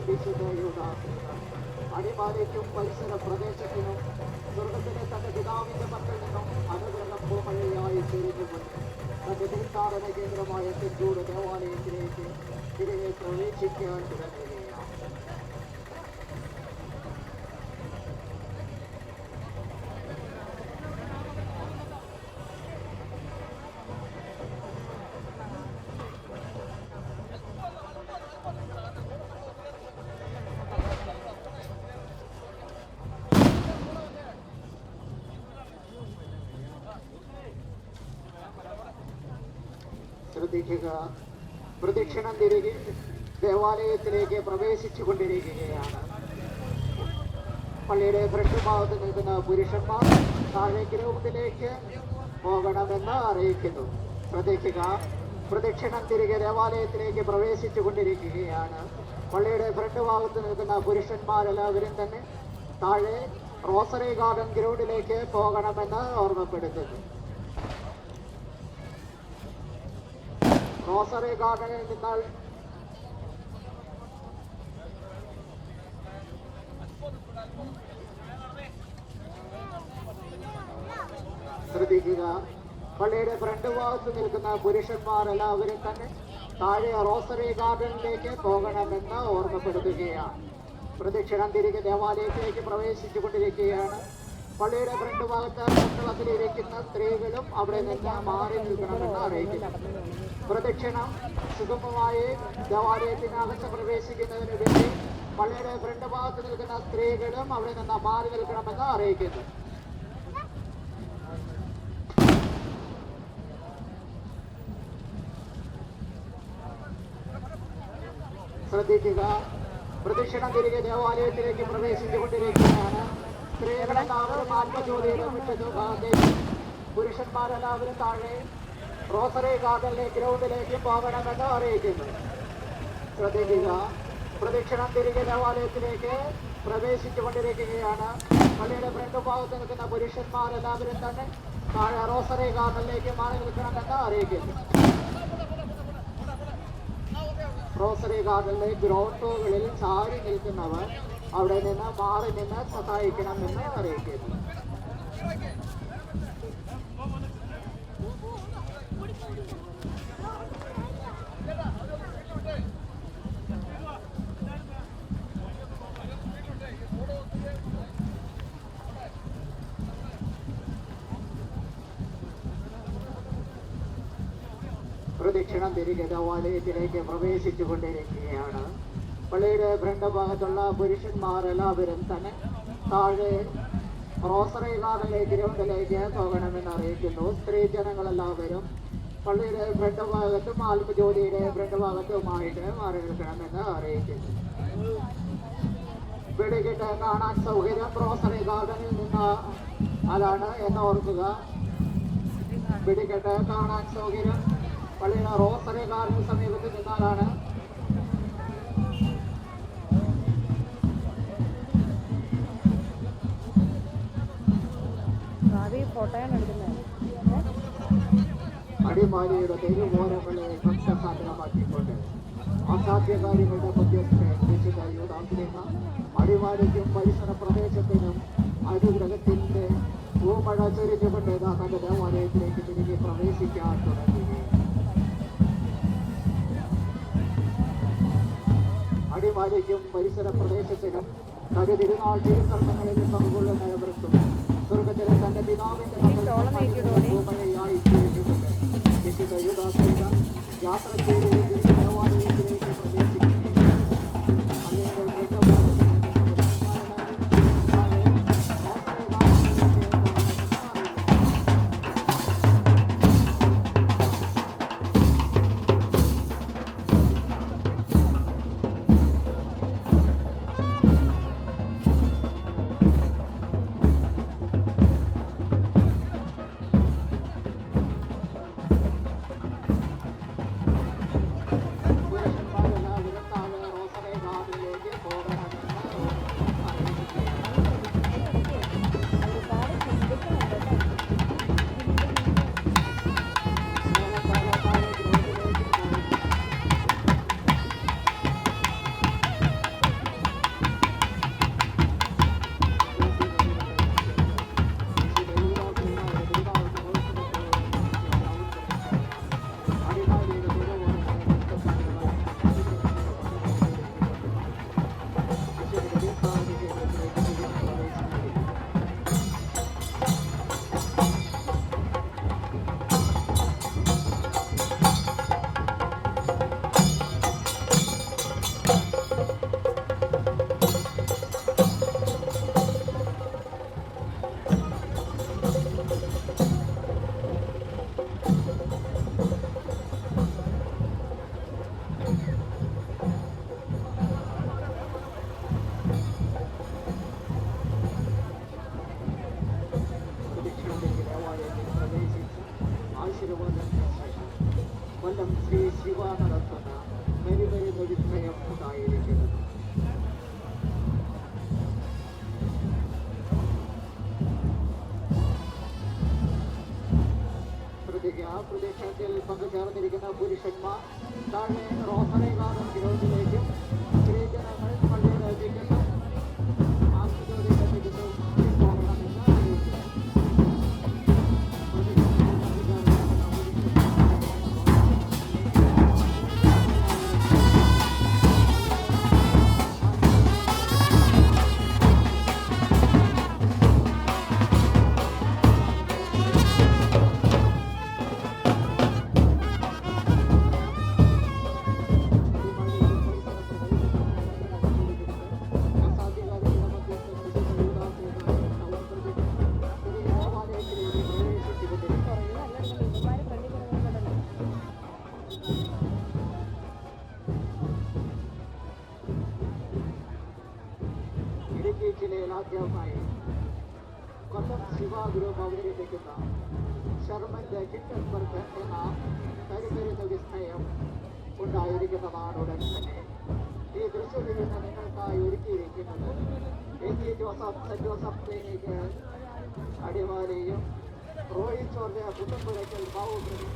വിശുദ്ധയുദാസീന അടിമാലിക്കും പരിസര പ്രദേശത്തിനും സ്വർഗത്തിലെ തന്റെ പിതാവിന്റെ പക്കൽ നിന്നും അനുഗ്രഹം പൂമഴയായി ചൊരിഞ്ഞുകൊണ്ട് തന്റെ തീർത്ഥാടന കേന്ദ്രമായ ചെഞ്ചൂട് ദേവാലയത്തിലേക്ക് തിരികെ പ്രവേശിക്കാൻ തുടങ്ങുകയാണ്. ശ്രദ്ധിക്കുക, പ്രദക്ഷിണം തിരികെ ദേവാലയത്തിലേക്ക് പ്രവേശിച്ചു കൊണ്ടിരിക്കുകയാണ്. പള്ളിയുടെ ഫ്രണ്ട് ഭാഗത്ത് നിൽക്കുന്ന പുരുഷന്മാർ താഴെ ഗ്രൗണ്ടിലേക്ക് പോകണമെന്ന് അറിയിക്കുന്നു. ശ്രദ്ധിക്കുക, പ്രദക്ഷിണം തിരികെ ദേവാലയത്തിലേക്ക് പ്രവേശിച്ചു കൊണ്ടിരിക്കുകയാണ്. പള്ളിയുടെ ഫ്രണ്ട് ഭാഗത്ത് നിൽക്കുന്ന പുരുഷന്മാരെല്ലാവരും തന്നെ താഴെ റോസറി ഗാർഡൻ ഗ്രൗണ്ടിലേക്ക് പോകണമെന്ന് ഓർമ്മപ്പെടുത്തുന്നു. റോസറി ഗാർഡനിൽ നിങ്ങൾ ശ്രദ്ധിക്കുക, പള്ളിയുടെ ഫ്രണ്ട് ഭാഗത്ത് നിൽക്കുന്ന പുരുഷന്മാരെല്ലാവരും തന്നെ താഴെ റോസറി ഗാർഡനിലേക്ക് പോകണമെന്ന് ഓർമ്മപ്പെടുത്തുകയാണ്. പ്രദക്ഷിണം തിരികെ ദേവാലയത്തിലേക്ക് പ്രവേശിച്ചു കൊണ്ടിരിക്കുകയാണ്. പള്ളിയുടെ ഫ്രണ്ട് ഭാഗത്ത് മണ്ഡപത്തിലിരിക്കുന്ന സ്ത്രീകളും അവിടെ നിന്ന് മാറി നിൽക്കണമെന്ന് അറിയിക്കുന്നു. പ്രദക്ഷിണം സുഗമമായി ദേവാലയത്തിനകത്ത് പ്രവേശിക്കുന്നതിന് വേണ്ടി പള്ളിയുടെ ഫ്രണ്ട് ഭാഗത്ത് നിൽക്കുന്ന സ്ത്രീകളും അവിടെ നിന്ന് മാറി നിൽക്കണമെന്ന് അറിയിക്കുന്നു. ശ്രദ്ധിക്കുക, പ്രദക്ഷിണം തിരികെ ദേവാലയത്തിലേക്ക് പ്രവേശിച്ചുകൊണ്ടിരിക്കുകയാണ്. സ്ത്രീകളെല്ലാവരും ആത്മജ്യോതിയുടെ മുറ്റത്ത്, പുരുഷന്മാരെല്ലാവരും താഴെ റോസറി ഗാർഡനിലെ ഗ്രൗണ്ടിലേക്ക് പോകണമെന്ന് അറിയിക്കുന്നു. ശ്രദ്ധിക്കുക, പ്രദക്ഷിണം തിരികെ ദേവാലയത്തിലേക്ക് പ്രവേശിച്ചുകൊണ്ടിരിക്കുകയാണ്. പള്ളിയുടെ ഫ്രണ്ട് ഭാഗത്ത് നിൽക്കുന്ന പുരുഷന്മാരെല്ലാവരും തന്നെ താഴെ റോസറി ഗാർഡനിലേക്ക് മാറി നിൽക്കണമെന്ന് അറിയിക്കുന്നു. റോസറി ഗാർഡനിലെ ഗ്രോട്ടോകളിൽ ചാരി നിൽക്കുന്നവർ അവിടെ നിന്ന് മാറി നിന്ന് സഹായിക്കണമെന്ന് അറിയിക്കുന്നു. പ്രദക്ഷിണം തിരികെ ദേവാലയത്തിലേക്ക് പ്രവേശിച്ചു കൊണ്ടിരിക്കുകയാണ്. പള്ളിയുടെ ഫ്രണ്ട് ഭാഗത്തുള്ള പുരുഷന്മാരെല്ലാവരും തന്നെ താഴെ റോസറി ഗാർഡനിലെ ഗ്രൗണ്ടിലേക്ക് പോകണമെന്ന് അറിയിക്കുന്നു. സ്ത്രീ ജനങ്ങളെല്ലാവരും പള്ളിയുടെ ഫ്രണ്ട് ഭാഗത്തും ആത്മജ്യോതിയുടെ ഫ്രണ്ട് ഭാഗത്തുമായിട്ട് മാറി നിൽക്കണമെന്ന് അറിയിക്കുന്നു. വെടിക്കെട്ട് കാണാൻ സൗകര്യം റോസറി ഗാർഡനിൽ നിന്ന് അതാണ് എന്ന് ഓർക്കുക. വെടിക്കെട്ട് കാണാൻ സൗകര്യം പള്ളിയുടെ റോസറി ഗാർഡന് സമീപത്ത് നിന്നാലാണ്. അടിമാലിയുടെ തെരുവോരങ്ങളെ ഭക്തസാധനമാക്കിക്കൊണ്ട് അസാധ്യകാര്യങ്ങളുടെ മധ്യസ്ഥനെ വിശുദ്ധയുദാസീന അടിമാലിക്കും പരിസര പ്രദേശത്തിനും അനുഗ്രഹത്തിന്റെ പൂമഴ ചൊരിഞ്ഞുകൊണ്ട് തന്റെ ദേവാലയത്തിലേക്ക് തിരികെ പ്രവേശിക്കാൻ തുടങ്ങി. അടിമാലിക്കും പരിസര പ്രദേശത്തിനും തിരുനാൾ തിരുക്കർമ്മങ്ങളിൽ പങ്കുകൊള്ളുന്നവർക്കും സ്വർഗത്തിലെ തന്റെ പിതാവിന്റെ ഭൂമഴയായി തീർന്നുകൊണ്ട് വിശുദ്ധയുദാസീന യാത്ര ചെയ്ത് ദേവാലയത്തിലേക്ക് പ്രവേശിക്കുന്നു. കൊല്ലം ശ്രീ ശിവ നടത്തുന്ന കരിമരുന്ന് വിസ്മയം ഉണ്ടായിരിക്കുന്നത്. പ്രദേശത്തിൽ പങ്കുചേർന്നിരിക്കുന്ന പുരുഷന്മാർ താഴെ റോസറി ഗാർഡൻ ഗ്രൗണ്ടിലേക്കും സ്ത്രീജനങ്ങൾ പള്ളിയുടെ എത്തിക്കുന്നു. ആസ്തികോടിലേക്ക് എത്തിക്കുന്നു പോകണമെന്ന് അറിയിക്കുന്നു. ഇടുക്കി ജില്ലയിൽ ആദ്യമായി കൊല്ലം ശിവ ഗ്രൂപ്പ് അവതരിപ്പിക്കുന്ന ഷർമന്റെ കിറ്റൻബർഗ് എന്ന കരിമരുന്ന് വിസ്മയം ഉണ്ടായിരിക്കുന്നതാണ് ഉടൻ തന്നെ. ഈ ദൃശ്യത്തിൽ നിന്ന് നിങ്ങൾക്കായി ഒരുക്കിയിരിക്കുന്നത് A G. Joseph, saint Joseph clinic അടിമാലിയും റോയി ചോർജ പുത്തമ്പുരയ്ക്കൽ ബാവുപുരം.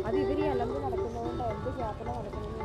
അത് ഇവര് അലമ്പ് നടക്കുന്നതുകൊണ്ട് എന്ത് യാത്ര നടക്കണമെന്ന്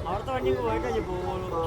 അവിടുത്തെ വണ്ടി പോയിട്ടേ പോകുള്ളൂ.